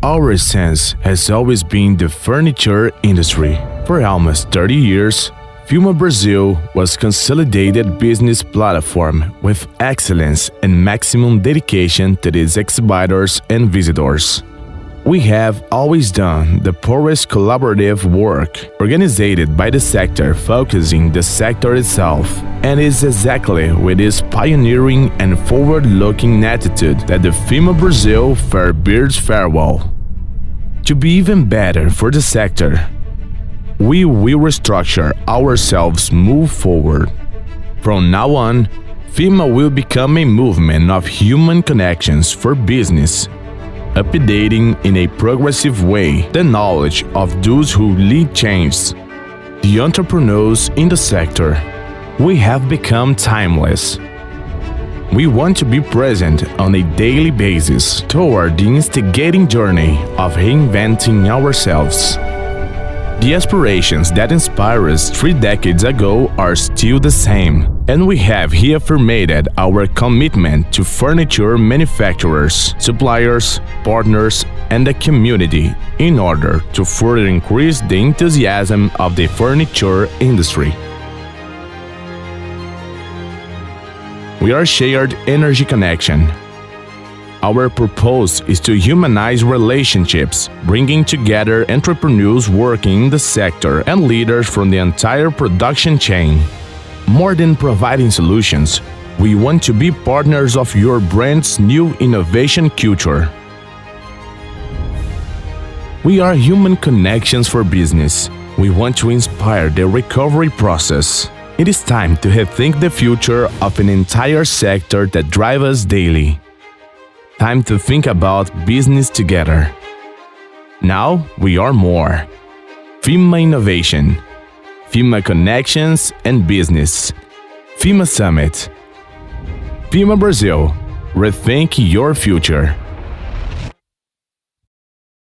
Our sense has always been the furniture industry. For almost 30 years, FIMMA Brasil was a consolidated business platform with excellence and maximum dedication to its exhibitors and visitors. We have always done the poorest collaborative work, organized by the sector focusing the sector itself, and it's exactly with this pioneering and forward-looking attitude that the FIMMA Brasil fair bids farewell. To be even better for the sector, we will restructure ourselves move forward. From now on, FIMMA will become a movement of human connections for business, updating in a progressive way the knowledge of those who lead change, the entrepreneurs in the sector. We have become timeless. We want to be present on a daily basis toward the instigating journey of reinventing ourselves. The aspirations that inspired us 3 decades ago are still the same, and we have reaffirmed our commitment to furniture manufacturers, suppliers, partners, and the community in order to further increase the enthusiasm of the furniture industry. We are shared energy connection. Our purpose is to humanize relationships, bringing together entrepreneurs working in the sector and leaders from the entire production chain. More than providing solutions, we want to be partners of your brand's new innovation culture. We are human connections for business. We want to inspire the recovery process. It is time to rethink the future of an entire sector that drives us daily. Time to think about business together. Now we are more. FIMMA Innovation, FIMMA Connections and Business, FIMMA Summit, FIMMA Brasil, rethink your future.